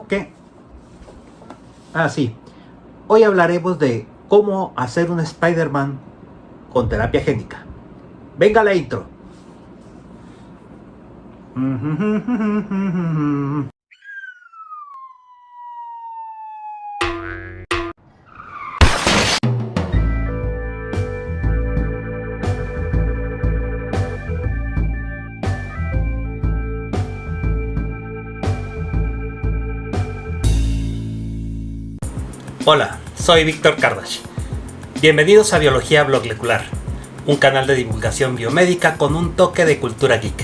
¿Qué? Ah, sí. Hoy hablaremos de cómo hacer un Spider-Man con terapia génica. Venga la intro. Hola, soy Víctor Kardash. Bienvenidos a Biología Molecular, un canal de divulgación biomédica con un toque de cultura geek.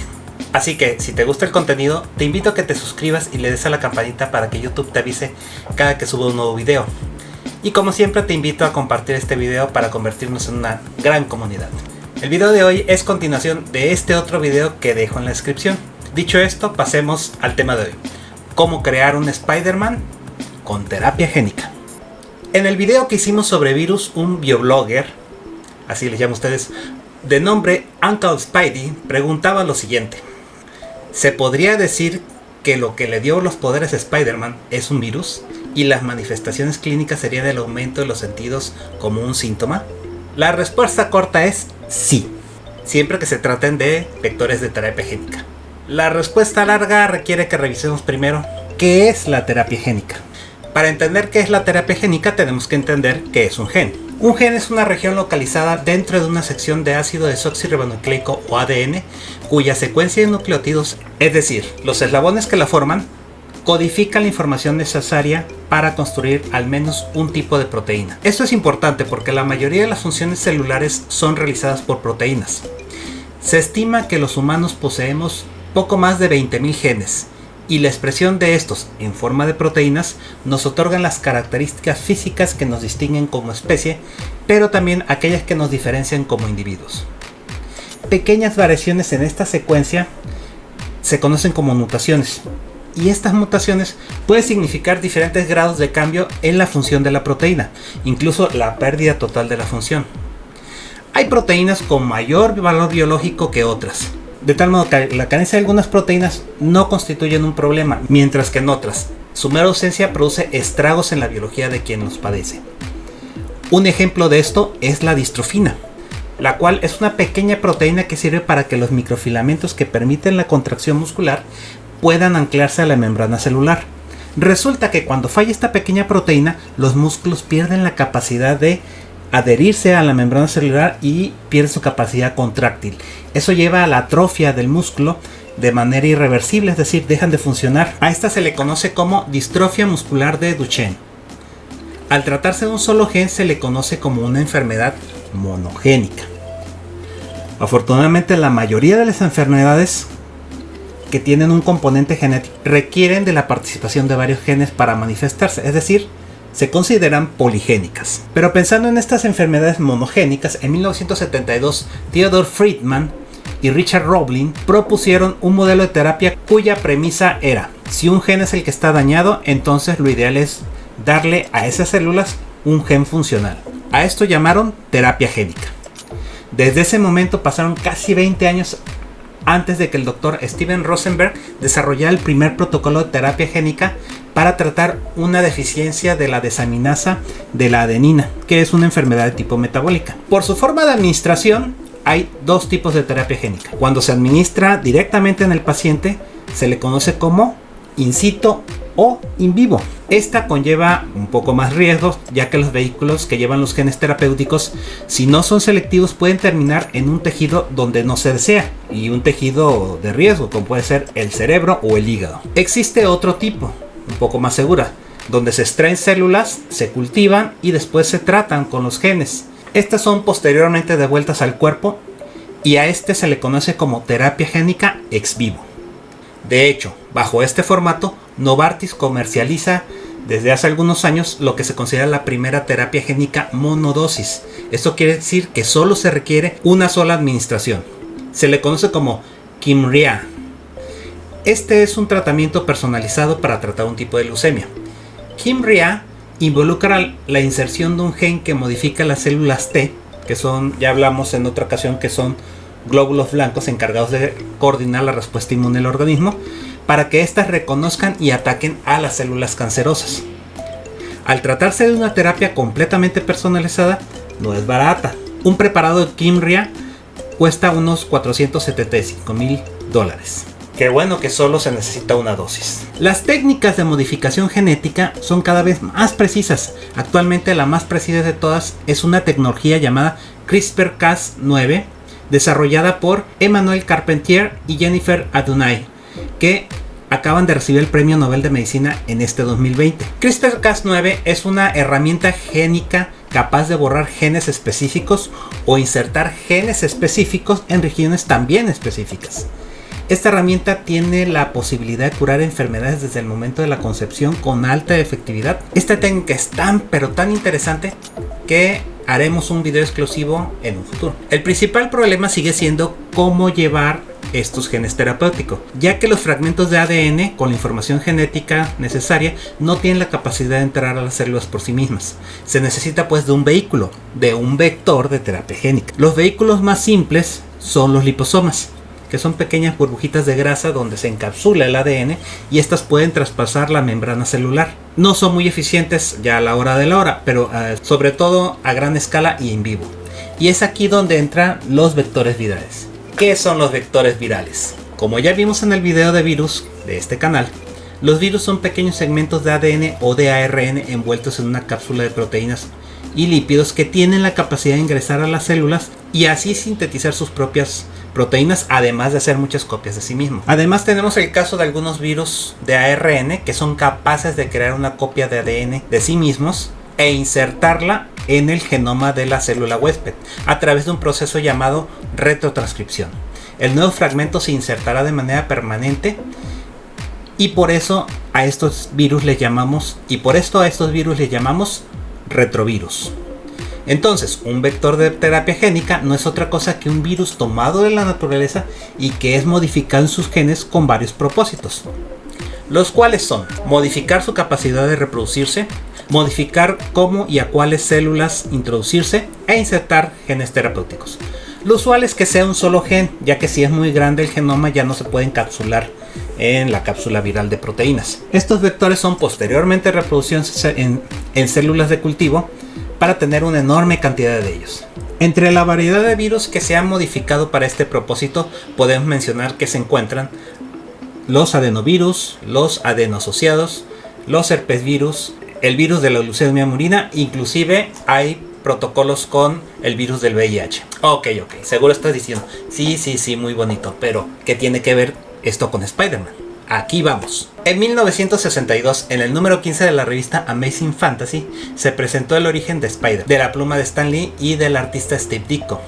Así que, si te gusta el contenido, te invito a que te suscribas y le des a la campanita para que YouTube te avise cada que suba un nuevo video. Y como siempre, te invito a compartir este video para convertirnos en una gran comunidad. El video de hoy es continuación de este otro video que dejo en la descripción. Dicho esto, pasemos al tema de hoy: cómo crear un Spider-Man con terapia génica. En el video que hicimos sobre virus, un bioblogger, así les llaman ustedes, de nombre Uncle Spidey, preguntaba lo siguiente: ¿se podría decir que lo que le dio los poderes a Spider-Man es un virus y las manifestaciones clínicas serían el aumento de los sentidos como un síntoma? La respuesta corta es sí, siempre que se traten de vectores de terapia génica. La respuesta larga requiere que revisemos primero qué es la terapia génica. Para entender qué es la terapia génica tenemos que entender qué es un gen. Un gen es una región localizada dentro de una sección de ácido desoxirribonucleico o ADN, cuya secuencia de nucleótidos, es decir, los eslabones que la forman, codifican la información necesaria para construir al menos un tipo de proteína. Esto es importante porque la mayoría de las funciones celulares son realizadas por proteínas. Se estima que los humanos poseemos poco más de 20.000 genes, y la expresión de estos en forma de proteínas nos otorgan las características físicas que nos distinguen como especie, pero también aquellas que nos diferencian como individuos. Pequeñas variaciones en esta secuencia se conocen como mutaciones, y estas mutaciones pueden significar diferentes grados de cambio en la función de la proteína, incluso la pérdida total de la función. Hay proteínas con mayor valor biológico que otras, de tal modo que la carencia de algunas proteínas no constituyen un problema, mientras que en otras, su mera ausencia produce estragos en la biología de quien los padece. Un ejemplo de esto es la distrofina, la cual es una pequeña proteína que sirve para que los microfilamentos que permiten la contracción muscular puedan anclarse a la membrana celular. Resulta que cuando falla esta pequeña proteína, los músculos pierden la capacidad de adherirse a la membrana celular y pierde su capacidad contráctil. Eso lleva a la atrofia del músculo de manera irreversible, es decir, dejan de funcionar. A esta se le conoce como distrofia muscular de Duchenne. Al tratarse de un solo gen se le conoce como una enfermedad monogénica. Afortunadamente, la mayoría de las enfermedades que tienen un componente genético requieren de la participación de varios genes para manifestarse, es decir, se consideran poligénicas. Pero pensando en estas enfermedades monogénicas, en 1972 Theodore Friedman y Richard Roblin propusieron un modelo de terapia cuya premisa era: si un gen es el que está dañado, entonces lo ideal es darle a esas células un gen funcional. A esto llamaron terapia génica. Desde ese momento pasaron casi 20 años antes de que el doctor Steven Rosenberg desarrollara el primer protocolo de terapia génica para tratar una deficiencia de la desaminasa de la adenina, que es una enfermedad de tipo metabólica. Por su forma de administración, hay dos tipos de terapia génica. Cuando se administra directamente en el paciente, se le conoce como in situ o in vivo. Esta conlleva un poco más riesgos, ya que los vehículos que llevan los genes terapéuticos, si no son selectivos, pueden terminar en un tejido donde no se desea, y un tejido de riesgo, como puede ser el cerebro o el hígado. Existe otro tipo, un poco más segura, donde se extraen células, se cultivan y después se tratan con los genes. Estas son posteriormente devueltas al cuerpo y a este se le conoce como terapia génica ex vivo. De hecho, bajo este formato, Novartis comercializa desde hace algunos años lo que se considera la primera terapia génica monodosis. Esto quiere decir que solo se requiere una sola administración. Se le conoce como Kymriah. Este es un tratamiento personalizado para tratar un tipo de leucemia. Kymriah involucra la inserción de un gen que modifica las células T, que son, ya hablamos en otra ocasión, que son glóbulos blancos encargados de coordinar la respuesta inmune del organismo para que éstas reconozcan y ataquen a las células cancerosas. Al tratarse de una terapia completamente personalizada, no es barata. Un preparado de Kymriah cuesta unos $475,000. Qué bueno que solo se necesita una dosis. Las técnicas de modificación genética son cada vez más precisas. Actualmente la más precisa de todas es una tecnología llamada CRISPR-Cas9, desarrollada por Emmanuel Carpentier y Jennifer Adunay, que acaban de recibir el Premio Nobel de Medicina en este 2020. CRISPR-Cas9 es una herramienta génica capaz de borrar genes específicos o insertar genes específicos en regiones también específicas. Esta herramienta tiene la posibilidad de curar enfermedades desde el momento de la concepción con alta efectividad. Esta técnica es tan pero tan interesante que haremos un video exclusivo en un futuro. El principal problema sigue siendo cómo llevar estos genes terapéuticos, ya que los fragmentos de ADN con la información genética necesaria no tienen la capacidad de entrar a las células por sí mismas. Se necesita pues de un vehículo, de un vector de terapia génica. Los vehículos más simples son los liposomas, que son pequeñas burbujitas de grasa donde se encapsula el ADN y estas pueden traspasar la membrana celular. No son muy eficientes ya a la hora de la hora, pero sobre todo a gran escala y en vivo. Y es aquí donde entran los vectores virales. ¿Qué son los vectores virales? Como ya vimos en el video de virus de este canal, los virus son pequeños segmentos de ADN o de ARN envueltos en una cápsula de proteínas y lípidos que tienen la capacidad de ingresar a las células y así sintetizar sus propias proteínas, además de hacer muchas copias de sí mismo. Además tenemos el caso de algunos virus de ARN que son capaces de crear una copia de ADN de sí mismos e insertarla en el genoma de la célula huésped a través de un proceso llamado retrotranscripción. El nuevo fragmento se insertará de manera permanente y por eso a estos virus les llamamos retrovirus. Entonces, un vector de terapia génica no es otra cosa que un virus tomado de la naturaleza y que es modificado en sus genes con varios propósitos, los cuales son modificar su capacidad de reproducirse, modificar cómo y a cuáles células introducirse e insertar genes terapéuticos. Lo usual es que sea un solo gen, ya que si es muy grande el genoma ya no se puede encapsular en la cápsula viral de proteínas. Estos vectores son posteriormente reproducidos en células de cultivo para tener una enorme cantidad de ellos. Entre la variedad de virus que se han modificado para este propósito podemos mencionar que se encuentran los adenovirus, los adenoasociados, los herpesvirus, el virus de la leucemia murina, inclusive hay protocolos con el virus del VIH. Ok, seguro estás diciendo, sí, muy bonito, pero ¿qué tiene que ver esto con Spider-Man? Aquí vamos. En 1962, en el número 15 de la revista Amazing Fantasy, se presentó el origen de Spider, de la pluma de Stan Lee y del artista Steve Ditko.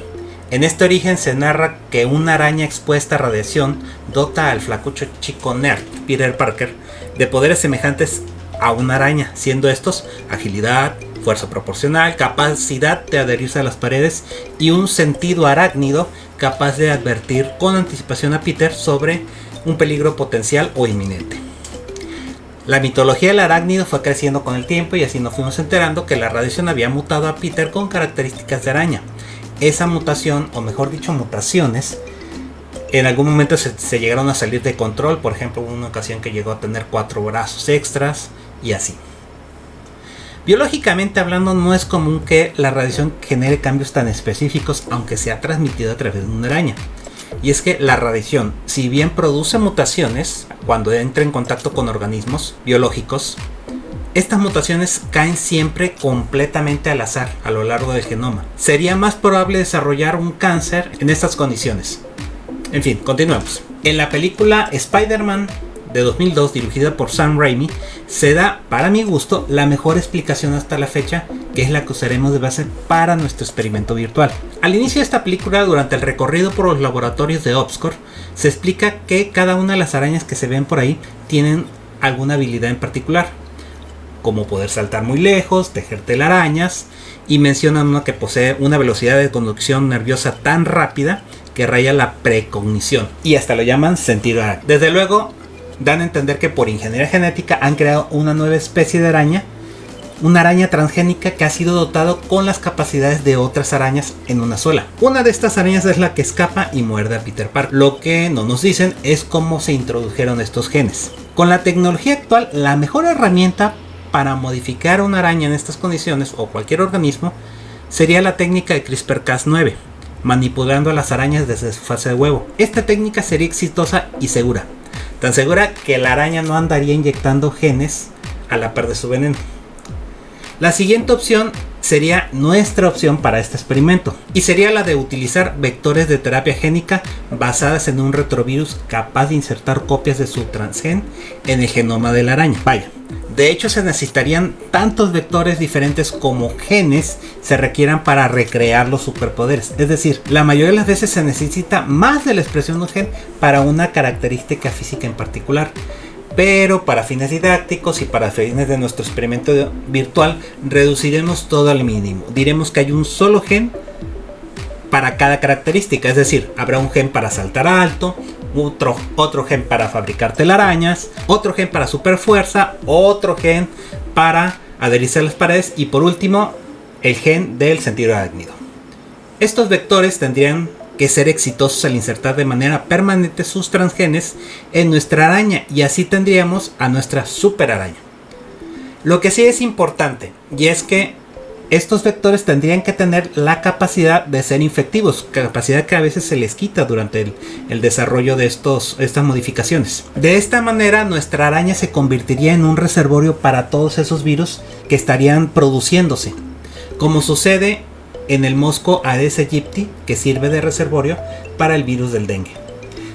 En este origen se narra que una araña expuesta a radiación dota al flacucho chico nerd, Peter Parker, de poderes semejantes a una araña, siendo estos agilidad, fuerza proporcional, capacidad de adherirse a las paredes y un sentido arácnido capaz de advertir con anticipación a Peter sobre un peligro potencial o inminente. La mitología del arácnido fue creciendo con el tiempo y así nos fuimos enterando que la radiación había mutado a Peter con características de araña. Esa mutación, o mejor dicho mutaciones, en algún momento se llegaron a salir de control. Por ejemplo, hubo una ocasión que llegó a tener 4 brazos extras y así. Biológicamente hablando, no es común que la radiación genere cambios tan específicos, aunque sea transmitido a través de una araña. Y es que la radiación, si bien produce mutaciones cuando entra en contacto con organismos biológicos, estas mutaciones caen siempre completamente al azar a lo largo del genoma. Sería más probable desarrollar un cáncer en estas condiciones. En fin, continuemos. En la película Spider-Man de 2002, dirigida por Sam Raimi, se da, para mi gusto, la mejor explicación hasta la fecha, que es la que usaremos de base para nuestro experimento virtual. Al inicio de esta película, durante el recorrido por los laboratorios de Oscorp, se explica que cada una de las arañas que se ven por ahí tienen alguna habilidad en particular, como poder saltar muy lejos, tejer telarañas, y mencionan una que posee una velocidad de conducción nerviosa tan rápida que raya la precognición, y hasta lo llaman sentido arácnido. Desde luego, dan a entender que por ingeniería genética han creado una nueva especie de araña una araña transgénica que ha sido dotado con las capacidades de otras arañas en una sola. Una de estas arañas es la que escapa y muerde a Peter Parker. Lo que no nos dicen es cómo se introdujeron estos genes. Con la tecnología actual, la mejor herramienta para modificar una araña en estas condiciones o cualquier organismo sería la técnica de CRISPR-Cas9, manipulando a las arañas desde su fase de huevo. Esta técnica sería exitosa y segura, tan segura que la araña no andaría inyectando genes a la par de su veneno. La siguiente opción sería nuestra opción para este experimento, y sería la de utilizar vectores de terapia génica basadas en un retrovirus capaz de insertar copias de su transgen en el genoma de la araña. Vaya, de hecho se necesitarían tantos vectores diferentes como genes se requieran para recrear los superpoderes. Es decir, la mayoría de las veces se necesita más de la expresión de un gen para una característica física en particular. Pero para fines didácticos y para fines de nuestro experimento virtual reduciremos todo al mínimo. Diremos que hay un solo gen para cada característica, es decir, habrá un gen para saltar alto, otro gen para fabricar telarañas, otro gen para super fuerza, otro gen para adherirse a las paredes y por último el gen del sentido arácnido. Estos vectores tendrían que ser exitosos al insertar de manera permanente sus transgenes en nuestra araña y así tendríamos a nuestra super araña. Lo que sí es importante y es que estos vectores tendrían que tener la capacidad de ser infectivos, capacidad que a veces se les quita durante el desarrollo de estas modificaciones. De esta manera nuestra araña se convertiría en un reservorio para todos esos virus que estarían produciéndose, como sucede en el mosco Aedes aegypti, que sirve de reservorio para el virus del dengue.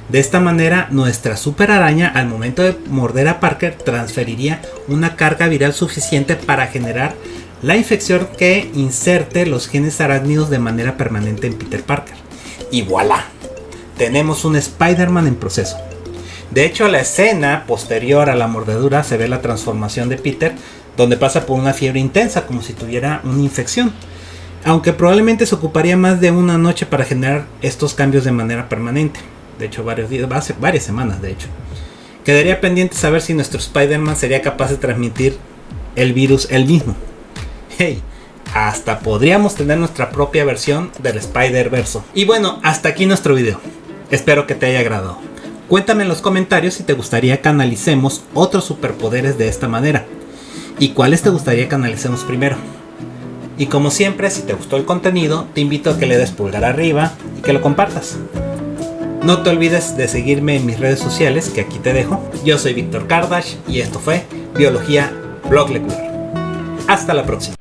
De esta manera nuestra super araña al momento de morder a Parker transferiría una carga viral suficiente para generar la infección que inserte los genes arácnidos de manera permanente en Peter Parker. Y voilà, tenemos un Spider-Man en proceso. De hecho, la escena posterior a la mordedura se ve la transformación de Peter, donde pasa por una fiebre intensa como si tuviera una infección. Aunque probablemente se ocuparía más de una noche para generar estos cambios de manera permanente. De hecho, varios días, varias semanas de hecho. Quedaría pendiente saber si nuestro Spider-Man sería capaz de transmitir el virus él mismo. Hey, hasta podríamos tener nuestra propia versión del Spider-Verso. Y bueno, hasta aquí nuestro video. Espero que te haya agradado. Cuéntame en los comentarios si te gustaría que analicemos otros superpoderes de esta manera. Y cuáles te gustaría que analicemos primero. Y como siempre, si te gustó el contenido, te invito a que le des pulgar arriba y que lo compartas. No te olvides de seguirme en mis redes sociales, que aquí te dejo. Yo soy Víctor Kardash y esto fue Biología Bloglecular. Hasta la próxima.